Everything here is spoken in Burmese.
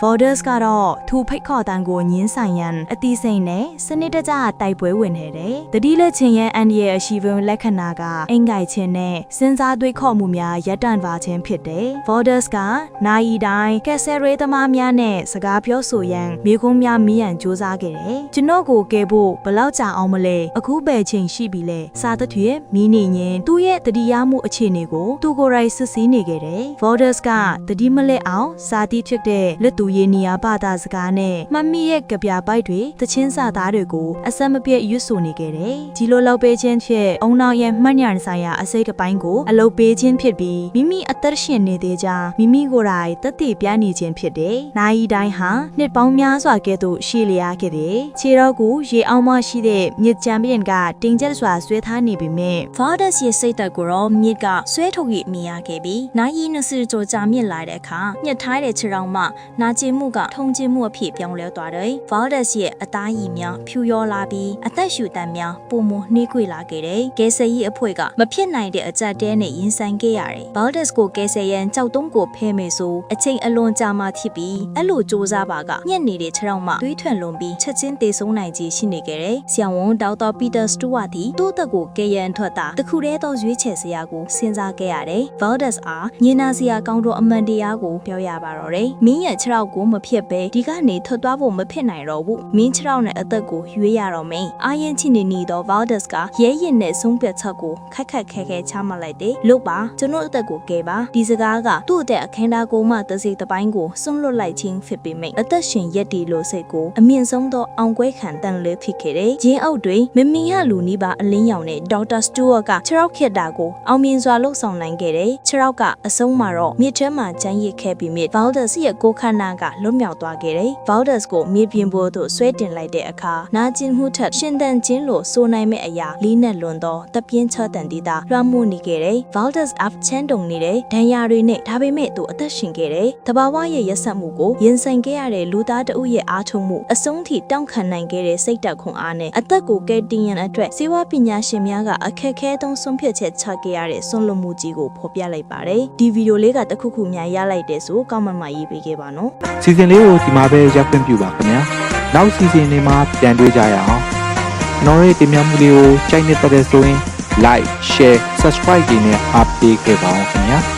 Valdez ကတော့သူဖိတ်ခေါ်တန်းကိုညင်းဆိုင်ရန်အတီးစိန်နဲ့စနစ်တကျတိုက်ပွဲဝင်နေတယ်။တတိလက်ချင်းရဲ့အန်ဒီရဲ့အရှိပုံလက္ခဏာကအင်္ဂိုက်ချင်းနဲ့စဉ်းစားတွေးခေါ်မှုများရပ်တန့်ပါခြင်းဖြစ်တယ်။ Valdez ကနိုင်တိုင်းကက်ဆယ်ရေးသမားများနဲ့စကားပြောဆိုရန်မိကုံးများမိရန်ကြိုးစားခဲ့တယ်။ကျွန်တော်ကိုကဲဖို့ဘလောက်ကြာအောင်မလဲအခုပဲချိန်ရှိပြီလေ။စားတဲ့ထွေမိနေရင်သူ့ရဲ့တတိယမှုအခြေအနေကိုသူကိုယ်တိုင်စစ်ဆေးနေခဲ့တယ်။ Valdez ကတတိမလက်အောင်စာတီးဖြစ်တဲ့လက်သူရည်နီယာဘာသာစကားနဲ့မှတ်မိရဲ့ကြပြပိုက်တွေတချင်းစာသားတွေကိုအဆက်မပြတ်ရွတ်ဆိုနေခဲ့တယ်။ဒီလိုလောက်ပေးခြင်းဖြင့်အုံနောက်ရဲ့မှတ်ညာဆိုင်ရာအစိတ်တစ်ပိုင်းကိုအလုပ်ပေးခြင်းဖြစ်ပြီးမိမိအသက်ရှင်နေသေးကြောင်းမိမိကိုယ်တိုင်တသိပြနေခြင်းဖြစ်တယ်။နိုင်တိုင်းဟာနှစ်ပေါင်းများစွာကဲ့သို့ရှေ့လျားခဲ့တယ်။ခြေတော်ကိုရေအောင်မရှိတဲ့မြစ်ချမ်းပြင်ကတင်ကျက်စွာဆွဲထားနေပေမဲ့ Valdez ရဲ့စိတ်သက်ကိုတော့မြစ်ကဆွဲထုတ်ရမြင်ရခဲ့ပြီးနိုင်ရီ20ကျော်ကြာမြင့်လာတဲ့အခါညှက်ထားတဲ့ခြေထောက်မှနာကျင်မှုကထုံကျင်မှုအဖြစ်ပြောင်းလဲသွားတယ်။ Valdez ရဲ့အသားရည်များဖြူရောလာပြီးအသက်ရှူတမ်းများပုံမနှေးကွေလာခဲ့တယ်။ကဲဆယ်ကြီးအဖွဲ့ကမဖြစ်နိုင်တဲ့အကြက်တဲနဲ့ရင်ဆိုင်ခဲ့ရတယ်။ Valdez ကိုကဲဆယ်ရန်ကြောက်တုံးကိုဖဲမယ်ဆိုအချိန်အလွန်ကြာမှဖြစ်ပြီးအဲ့လိုစူးစမ်းပါကညက်နေတဲ့ခြေထောက်မှသွေးထွန်လွန်ပြီးချက်ချင်းသေဆုံးနိုင်ခြင်းရှိနေခဲ့တယ်။ဆရာဝန်ဒေါက်တာပီတာစတူဝါတီသူ့အသက်ကိုကဲရန်ထွက်တာတခုတည်းသောရွေးချယ်စရာကိုစဉ်းစားခဲ့ရတယ်။ Valdez အားညင်နာစရာကောင်းသောအမှန်တရားကိုပြောရပါတော့တယ်။မင်းရဲ့ခြေထောက်ကိုမဖြစ်ပဲဒီကနေထွက်သွားဖို့မဖြစ်နိုင်တော့ဘူး။မင်းခြေထောက်နဲ့အသက်ကိုရွေးရတော့မယ်။အာရင်ချီနေသော Valdez ကရဲရင်နဲ့ဆုံးဖြတ်ချက်ကိုခက်ခက်ခဲခဲချမှတ်လိုက်တယ်။လို့ပါကျွန်တော်အသက်ကိုကဲပါဒီစကားကသူ့အသက်အခမ်းအနားကိုမှတစိတစ်ပိုင်းကိုစွန့်လွတ်လိုက်ခြင်းဖြစ်ပေမယ့်အသက်ရှင်ရက်တီလို့စိတ်ကိုအမြင့်ဆုံးသောအောင်ကွဲခံတန်လေးဖြစ်ခဲ့တယ်။ဂျင်းအုပ်တွေမမီဟလူနီးပါအလင်းရောင်နဲ့ဒေါက်တာစတူဝါကခြေထောက်ခက်တာကိုအောင်မြင်စွာလှုပ်ဆောင်နိုင်ခဲ့တယ်။ခြေထောက်ကအဆုံးမှာတော့မြစ်ထဲမှာကျန်းရစ်ခဲ့ပြီးမြစ် Valdez ရဲ့ကိုခန္ဓာကလွတ်မြောက်သွားခဲ့တယ်။ Valdez ကိုမြေပြင်ပေါ်သို့ဆွဲတင်လိုက်တဲ့အခါနာကျင်မှုထက်ရှင်သန်ခြင်းလို့ဆိုနိုင်မဲ့အရာလေးနဲ့လွန်သောတပြင်းချတန်တီးတာလွှမ်းမိုးနေခဲ့တယ်။ Valdez အဖချန်တုံနေတဲ့ဒဏ်ရာတွေနဲ့ဒါပေမဲ့သူအသက်ရှင်ခဲ့တယ်။တဘာဝရဲ့ရက်ဆက်မှုကိုရင်ဆိုင်ခဲ့ရတဲ့လူသားတအုပ်ရဲ့အားထုတ်မှုအဆုံးထိတောင့်ခံနိုင်ခဲ့တဲ့စိတ်တက်ခွန်အားနဲ့အသက်ကိုကယ်တင်ရန်အတွက်စေဝါပညာရှင်များကအခက်ခဲသုံးဆုံးဖြတ်ချက်ချခဲ့ရတဲ့ဆွန့်လွတ်မှုကြီးကိုဖော်ပြလိုက်ပါတယ်။ဒီဗီဒီယိုလေးကတခုခုများရလိုက်တဲ့ဆိုကောက်မန့်မှာရေးပေးခဲ့ပါနော်။စီစဉ်လေးကိုဒီမှာပဲရပ်ခွင့်ပြုပါခင်ဗျာ။နောက်စီစဉ်တွေမှာပြန်တွေ့ကြရအောင်။ကျွန်တော်ရဲ့တင်ပြမှုလေးကိုကြိုက်နေတဲ့ဆိုရင် like share subscribe တွေနဲ့အားပေးခဲ့ပါအောင်ခင်ဗျာ။